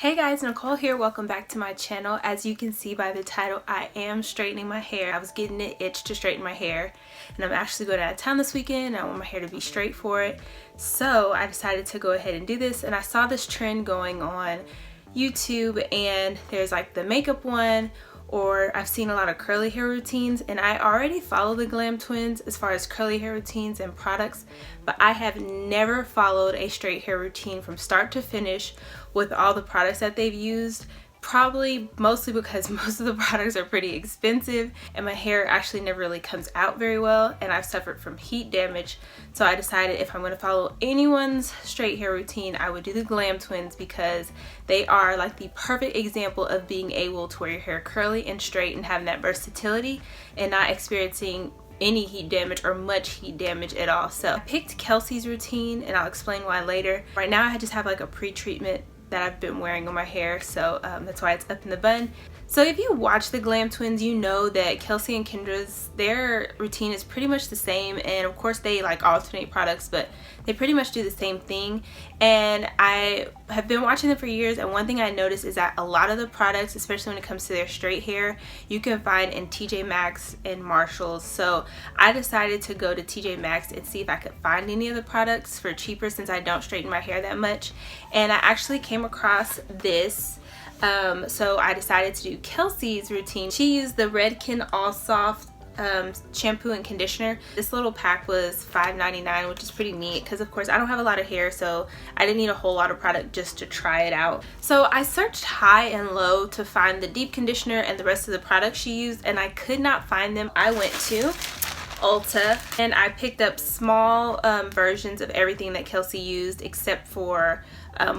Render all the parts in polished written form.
Hey guys, Nicole here. Welcome back to my channel. As you can see by the title, I am straightening my hair. I was getting it itched to straighten my hair, and I'm actually going out of town this weekend. I want my hair to be straight for it. So I decided to go ahead and do this, and I saw this trend going on YouTube, and there's like the makeup one, or I've seen a lot of curly hair routines, and I already follow the Glam Twins as far as curly hair routines and products, but I have never followed a straight hair routine from start to finish with all the products that they've used. Probably mostly because most of the products are pretty expensive and my hair actually never really comes out very well, and I've suffered from heat damage. So I decided if I'm going to follow anyone's straight hair routine, I would do the Glam Twins because they are like the perfect example of being able to wear your hair curly and straight and having that versatility and not experiencing any heat damage or much heat damage at all. So I picked Kelsey's routine and I'll explain why later. Right now I just have like a pre-treatment that I've been wearing on my hair, so that's why it's up in the bun. So if you watch the Glam Twins, you know that Kelsey and Kendra's, their routine is pretty much the same, and of course they like alternate products, but they pretty much do the same thing. And I have been watching them for years, and one thing I noticed is that a lot of the products, especially when it comes to their straight hair, you can find in TJ Maxx and Marshalls. So I decided to go to TJ Maxx and see if I could find any of the products for cheaper, since I don't straighten my hair that much. And I actually came across this. So I decided to do Kelsey's routine. She used the Redken All Soft shampoo and conditioner. This little pack was $5.99, which is pretty neat because of course I don't have a lot of hair, so I didn't need a whole lot of product just to try it out. So I searched high and low to find the deep conditioner and the rest of the products she used, and I could not find them. I went to Ulta and I picked up small versions of everything that Kelsey used except for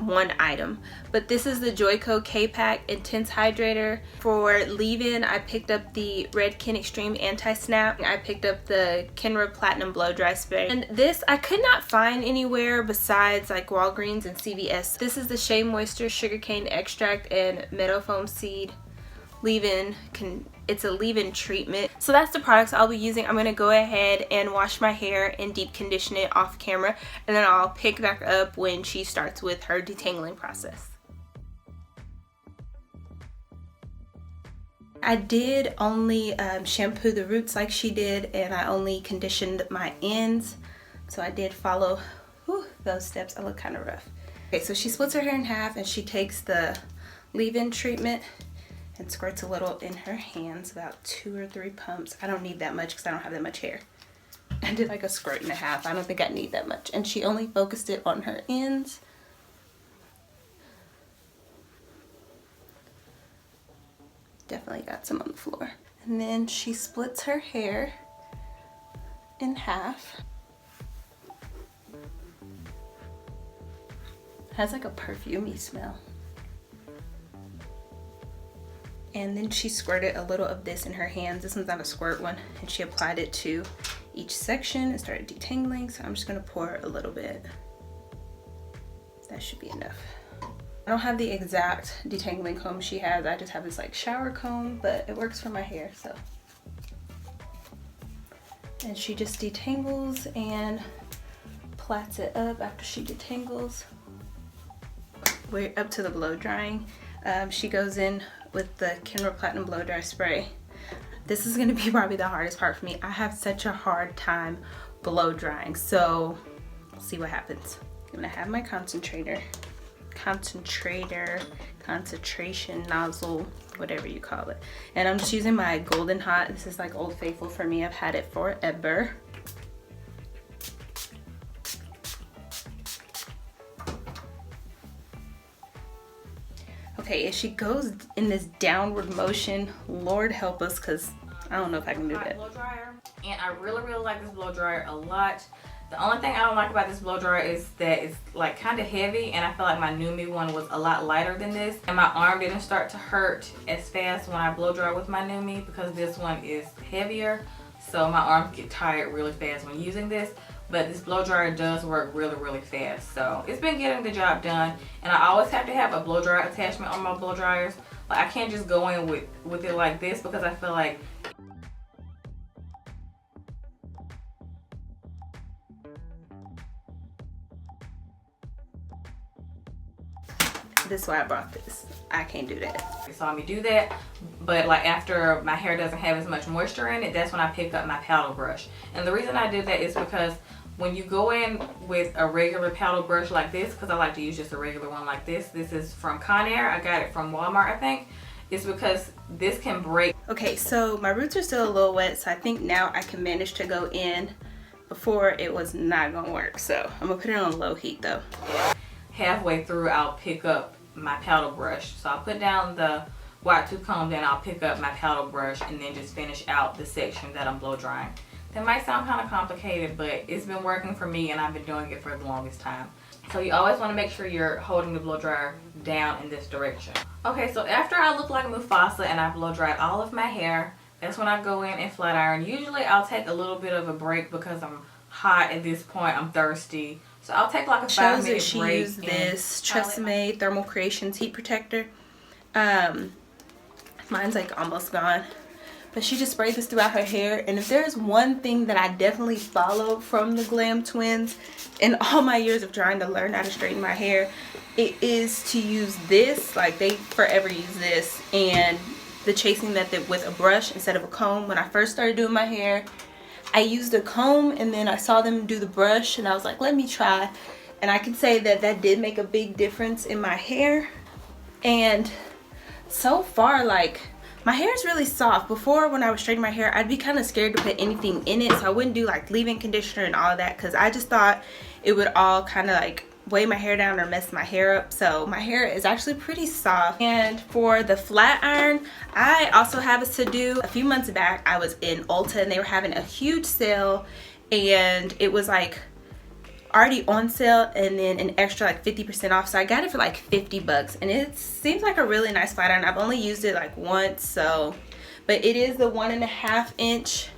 one item. But this is the Joico K-Pack Intense Hydrator. For leave-in, I picked up the Redken Extreme Anti-Snap. I picked up the Kenra Platinum Blow Dry Spray. And this I could not find anywhere besides like Walgreens and CVS. This is the Shea Moisture Sugarcane Extract and Meadow Foam Seed leave-in. It's a leave-in treatment. So that's the products I'll be using. I'm gonna go ahead and wash my hair and deep condition it off camera, and then I'll pick back up when she starts with her detangling process. I did only shampoo the roots like she did, and I only conditioned my ends. So I did follow those steps. I look kind of rough. Okay, so she splits her hair in half and she takes the leave-in treatment and squirts a little in her hands, about 2 or 3 pumps. I don't need that much because I don't have that much hair. I did like a squirt and a half. I don't think I need that much. And she only focused it on her ends. Definitely got some on the floor. And then she splits her hair in half. It has like a perfumey smell. And then she squirted a little of this in her hands. This one's not a squirt one. And she applied it to each section and started detangling. So I'm just gonna pour a little bit. That should be enough. I don't have the exact detangling comb she has. I just have this like shower comb, but it works for my hair, so. And she just detangles and plats it up after she detangles. We're up to the blow drying. She goes in with the Kenra Platinum Blow Dry Spray. This is gonna be probably the hardest part for me. I have such a hard time blow drying, so we'll see what happens. I'm gonna have my concentration nozzle, whatever you call it. And I'm just using my Golden Hot. This is like Old Faithful for me. I've had it forever. Okay, if she goes in this downward motion, Lord help us, because I don't know if I can do that. Blow dryer, and I really like this blow dryer a lot. The only thing I don't like about this blow dryer is that it's like kind of heavy, and I feel like my Numi one was a lot lighter than this, and my arm didn't start to hurt as fast when I blow dry with my Numi because this one is heavier, so my arms get tired really fast when using this. But this blow dryer does work really fast, so it's been getting the job done. And I always have to have a blow dryer attachment on my blow dryers. Like I can't just go in with it like this, because I feel like This is why I brought this. I can't do that. You saw me do that, but like after my hair doesn't have as much moisture in it, that's when I pick up my paddle brush. And the reason I did that is because when you go in with a regular paddle brush like this, because I like to use just a regular one like this. This is from Conair. I got it from Walmart, I think. It's because this can break. Okay, so my roots are still a little wet, so I think now I can manage to go in. Before it was not gonna work, so I'm gonna put it on low heat though. Halfway through, I'll pick up my paddle brush. So I'll put down the wide tooth comb, then I'll pick up my paddle brush and then just finish out the section that I'm blow drying. That might sound kind of complicated, but it's been working for me and I've been doing it for the longest time. So you always want to make sure you're holding the blow dryer down in this direction. Okay, so after I look like Mufasa and I blow dried all of my hair, that's when I go in and flat iron. Usually I'll take a little bit of a break because I'm hot at this point. I'm thirsty. So I'll take like a 5-minute break. She used this Tresemme Thermal Creations heat protector. Mine's like almost gone. But she just sprayed this throughout her hair. And if there's one thing that I definitely followed from the Glam Twins in all my years of trying to learn how to straighten my hair, it is to use this. Like, they forever use this. And the chasing method with a brush instead of a comb. When I first started doing my hair, I used a comb and then I saw them do the brush and I was like, let me try. And I can say that that did make a big difference in my hair. And so far, like, my hair is really soft. Before, when I was straightening my hair, I'd be kind of scared to put anything in it, so I wouldn't do like leave-in conditioner and all of that, because I just thought it would all kind of like weigh my hair down or mess my hair up. So my hair is actually pretty soft. And for the flat iron, I also have a Sedu. A few months back, I was in Ulta and they were having a huge sale, and it was like already on sale and then an extra like 50% off. So I got it for like 50 bucks and it seems like a really nice flat iron. I've only used it like once, so, but it is the 1.5 inch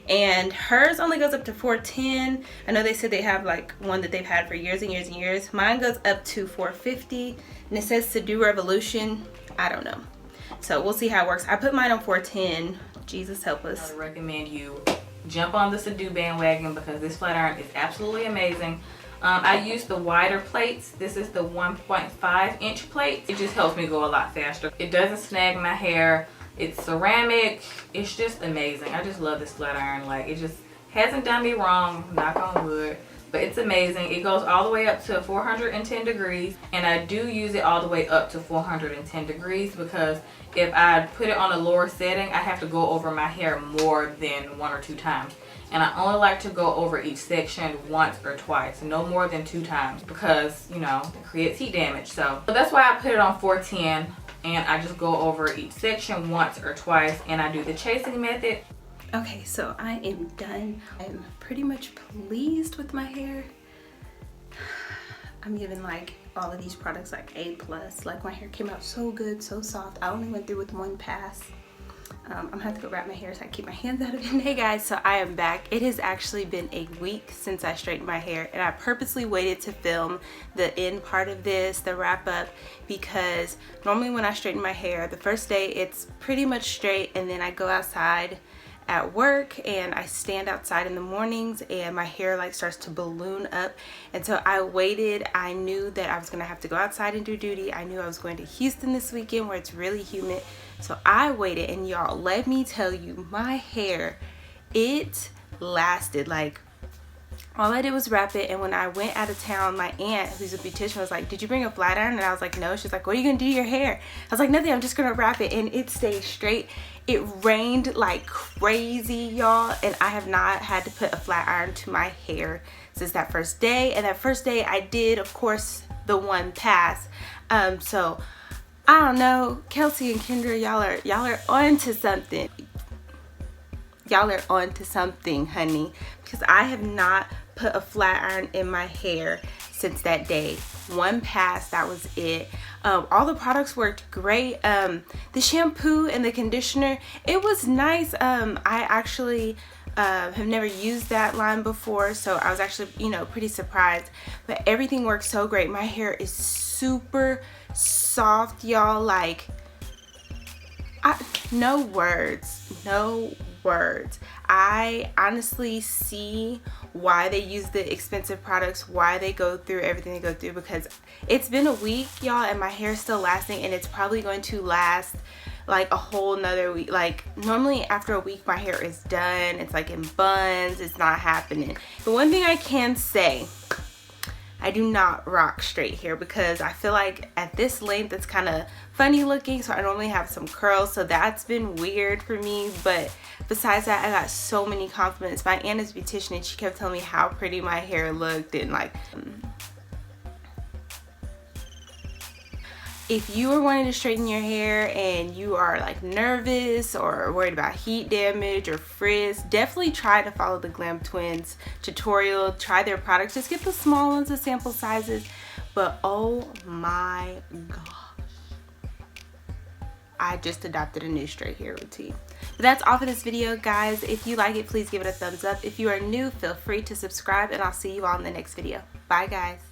and hers only goes up to 410. I know they said they have like one that they've had for years and years and years. Mine goes up to 450 and it says Sedu Revolution. I don't know, so we'll see how it works. I put mine on 410. Jesus help us. I recommend you jump on the Sedu bandwagon because this flat iron is absolutely amazing. I use the wider plates. This is the 1.5 inch plate. It just helps me go a lot faster. It doesn't snag my hair. It's ceramic. It's just amazing. I just love this flat iron. Like, it just hasn't done me wrong, knock on wood, but it's amazing. It goes all the way up to 410 degrees, and I do use it all the way up to 410 degrees because if I put it on a lower setting, I have to go over my hair more than 1 or 2 times. And I only like to go over each section once or twice, no more than 2 times, because, you know, it creates heat damage. So that's why I put it on 410, and I just go over each section once or twice, and I do the chasing method. Okay, so I am done. I'm pretty much pleased with my hair. I'm giving like all of these products like A+. Like, my hair came out so good, so soft. I only went through with 1 pass. I'm gonna have to go wrap my hair so I keep my hands out of it. Hey guys, so I am back. It has actually been a week since I straightened my hair, and I purposely waited to film the end part of this, the wrap up, because normally when I straighten my hair, the first day it's pretty much straight, and then I go outside at work and I stand outside in the mornings and my hair like starts to balloon up. And so I waited. I knew that I was gonna have to go outside and do duty. I knew I was going to Houston this weekend where it's really humid, so I waited. And y'all, let me tell you, my hair, it lasted. Like, all I did was wrap it, and when I went out of town, my aunt, who's a beautician, was like, did you bring a flat iron? And I was like, no. She's like, what are you gonna do to your hair? I was like, nothing, I'm just gonna wrap it. And it stayed straight. It rained like crazy, y'all, and I have not had to put a flat iron to my hair since that first day. And that first day I did, of course, the 1 pass. So I don't know, Kelsey and Kendra, y'all are on to something. Y'all are on to something, honey, because I have not put a flat iron in my hair since that day. 1 pass, that was it. All the products worked great. The shampoo and the conditioner, it was nice. I actually have never used that line before, so I was actually, you know, pretty surprised. But everything works so great. My hair is super soft, y'all. Like, no words. I honestly see why they use the expensive products, why they go through everything they go through, because it's been a week, y'all, and my hair is still lasting, and it's probably going to last like a whole nother week. Like normally after a week my hair is done, it's like in buns, it's not happening. The one thing I can say, I do not rock straight hair because I feel like at this length it's kind of funny looking, so I normally have some curls, so that's been weird for me. But besides that, I got so many compliments. My aunt is a beautician and she kept telling me how pretty my hair looked, and like if you are wanting to straighten your hair and you are like nervous or worried about heat damage or frizz, definitely try to follow the GLAMTWINZ tutorial. Try their products. Just get the small ones, the sample sizes. But oh my gosh, I just adopted a new straight hair routine. But that's all for this video, guys. If you like it, please give it a thumbs up. If you are new, feel free to subscribe, and I'll see you all in the next video. Bye, guys.